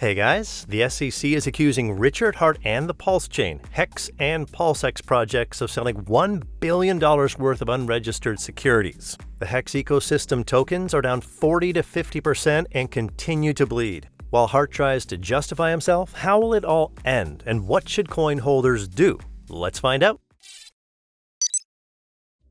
Hey guys, the SEC is accusing Richard Hart and the PulseChain, HEX and PulseX projects of selling $1 billion worth of unregistered securities. The HEX ecosystem tokens are down 40 to 50% and continue to bleed. While Hart tries to justify himself, how will it all end and what should coin holders do? Let's find out.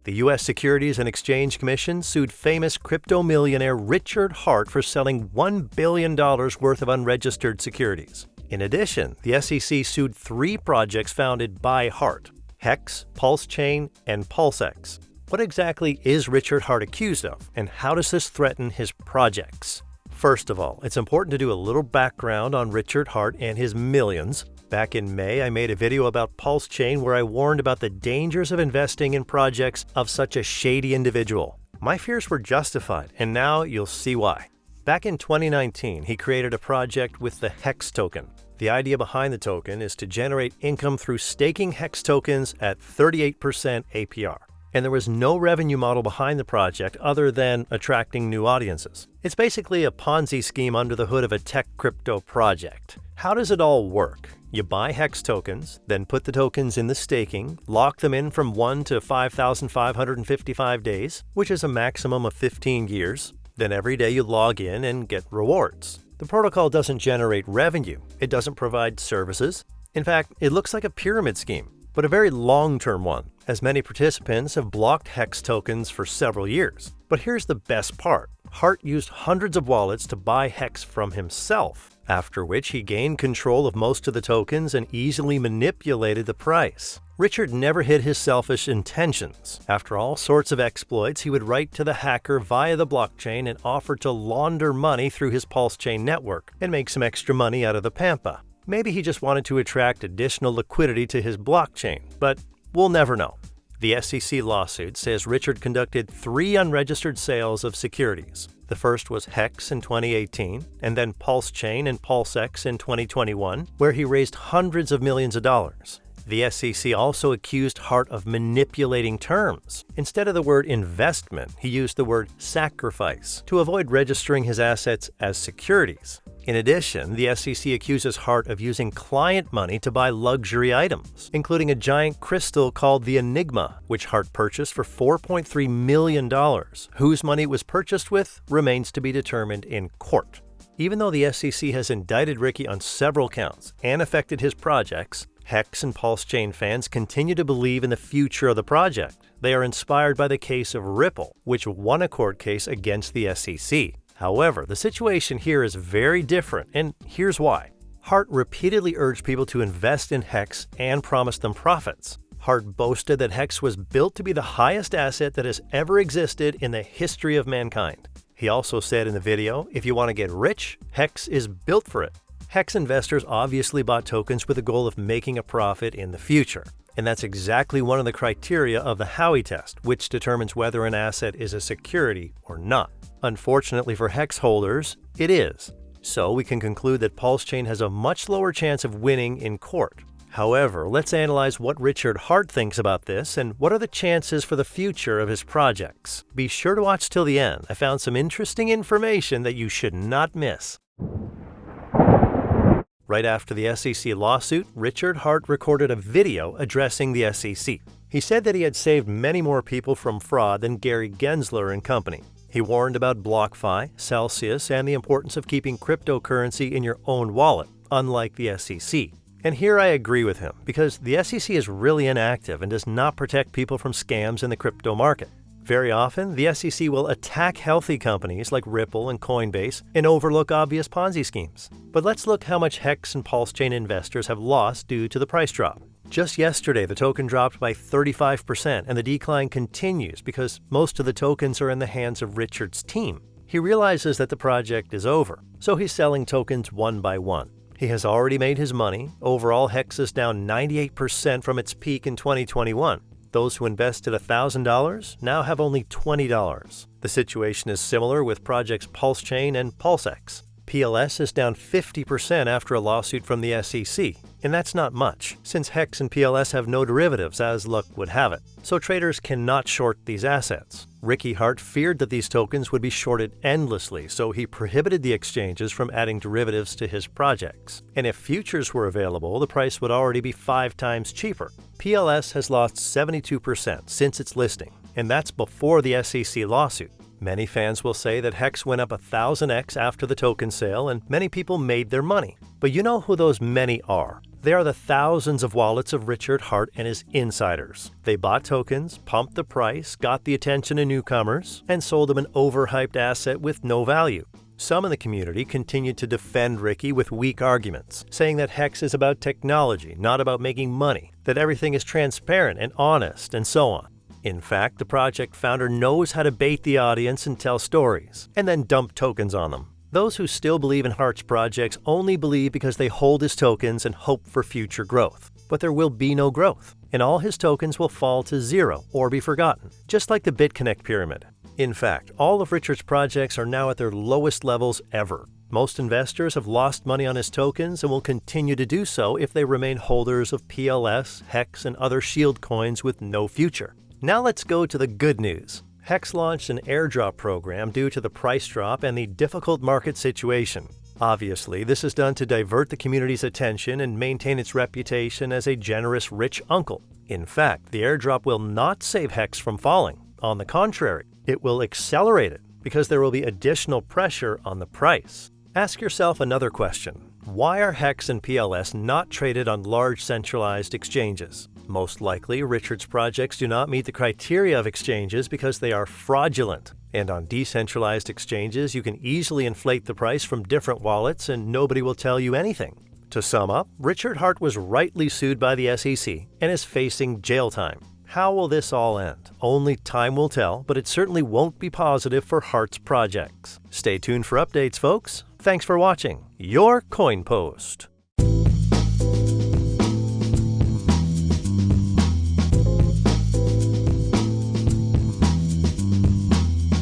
The U.S. Securities and Exchange Commission sued famous crypto millionaire Richard Hart for selling $1 billion worth of unregistered securities. In addition, the SEC sued 3 projects founded by Hart: HEX, PulseChain, and PulseX. What exactly is Richard Hart accused of, and how does this threaten his projects? First of all, it's important to do a little background on Richard Hart and his millions. Back in May, I made a video about PulseChain where I warned about the dangers of investing in projects of such a shady individual. My fears were justified, and now you'll see why. Back in 2019, he created a project with the HEX token. The idea behind the token is to generate income through staking HEX tokens at 38% APR. And there was no revenue model behind the project other than attracting new audiences. It's basically a Ponzi scheme under the hood of a tech crypto project. How does it all work? You buy HEX tokens, then put the tokens in the staking, lock them in from 1 to 5,555 days, which is a maximum of 15 years. Then every day you log in and get rewards. The protocol doesn't generate revenue. It doesn't provide services. In fact, it looks like a pyramid scheme, but a very long-term one, as many participants have blocked HEX tokens for several years. But here's the best part. Hart used hundreds of wallets to buy HEX from himself, after which he gained control of most of the tokens and easily manipulated the price. Richard never hid his selfish intentions. After all sorts of exploits, he would write to the hacker via the blockchain and offer to launder money through his PulseChain network and make some extra money out of the pampa. Maybe he just wanted to attract additional liquidity to his blockchain, but we'll never know. The SEC lawsuit says Richard conducted 3 unregistered sales of securities. The first was HEX in 2018, and then PulseChain and PulseX in 2021, where he raised hundreds of millions of dollars. The SEC also accused Hart of manipulating terms. Instead of the word investment, he used the word sacrifice to avoid registering his assets as securities. In addition, the SEC accuses Hart of using client money to buy luxury items, including a giant crystal called the Enigma, which Hart purchased for $4.3 million. Whose money it was purchased with remains to be determined in court. Even though the SEC has indicted Ricky on several counts and affected his projects, HEX and PulseChain fans continue to believe in the future of the project. They are inspired by the case of Ripple, which won a court case against the SEC. However, the situation here is very different, and here's why. Hart repeatedly urged people to invest in HEX and promised them profits. Hart boasted that HEX was built to be the highest asset that has ever existed in the history of mankind. He also said in the video, if you want to get rich, HEX is built for it. HEX investors obviously bought tokens with the goal of making a profit in the future. And that's exactly one of the criteria of the Howey test, which determines whether an asset is a security or not. Unfortunately for HEX holders, it is. So we can conclude that PulseChain has a much lower chance of winning in court. However, let's analyze what Richard Hart thinks about this and what are the chances for the future of his projects. Be sure to watch till the end. I found some interesting information that you should not miss. Right after the SEC lawsuit, Richard Hart recorded a video addressing the SEC. He said that he had saved many more people from fraud than Gary Gensler and company. He warned about BlockFi, Celsius, and the importance of keeping cryptocurrency in your own wallet, unlike the SEC. And here I agree with him, because the SEC is really inactive and does not protect people from scams in the crypto market. Very often, the SEC will attack healthy companies like Ripple and Coinbase and overlook obvious Ponzi schemes. But let's look how much HEX and PulseChain investors have lost due to the price drop. Just yesterday, the token dropped by 35%, and the decline continues because most of the tokens are in the hands of Richard's team. He realizes that the project is over, so he's selling tokens one by one. He has already made his money. Overall, HEX is down 98% from its peak in 2021. Those who invested $1,000 now have only $20. The situation is similar with projects PulseChain and PulseX. PLS is down 50% after a lawsuit from the SEC, and that's not much, since HEX and PLS have no derivatives, as luck would have it, so traders cannot short these assets. Ricky Hart feared that these tokens would be shorted endlessly, so he prohibited the exchanges from adding derivatives to his projects. And if futures were available, the price would already be 5 times cheaper. PLS has lost 72% since its listing, and that's before the SEC lawsuit. Many fans will say that HEX went up 1000x after the token sale, and many people made their money. But you know who those many are. They are the thousands of wallets of Richard Hart and his insiders. They bought tokens, pumped the price, got the attention of newcomers, and sold them an overhyped asset with no value. Some in the community continued to defend Ricky with weak arguments, saying that HEX is about technology, not about making money, that everything is transparent and honest, and so on. In fact, the project founder knows how to bait the audience and tell stories, and then dump tokens on them. Those who still believe in Hart's projects only believe because they hold his tokens and hope for future growth. But there will be no growth, and all his tokens will fall to zero or be forgotten, just like the BitConnect pyramid. In fact, all of Richard's projects are now at their lowest levels ever. Most investors have lost money on his tokens and will continue to do so if they remain holders of PLS, HEX, and other shield coins with no future. Now let's go to the good news. HEX launched an airdrop program due to the price drop and the difficult market situation. Obviously, this is done to divert the community's attention and maintain its reputation as a generous, rich uncle. In fact, the airdrop will not save HEX from falling. On the contrary, it will accelerate it because there will be additional pressure on the price. Ask yourself another question. Why are HEX and PLS not traded on large centralized exchanges? Most likely, Richard's projects do not meet the criteria of exchanges because they are fraudulent. And on decentralized exchanges, you can easily inflate the price from different wallets and nobody will tell you anything. To sum up, Richard Hart was rightly sued by the SEC and is facing jail time. How will this all end? Only time will tell, but it certainly won't be positive for Hart's projects. Stay tuned for updates, folks. Thanks for watching. Your Coin Post.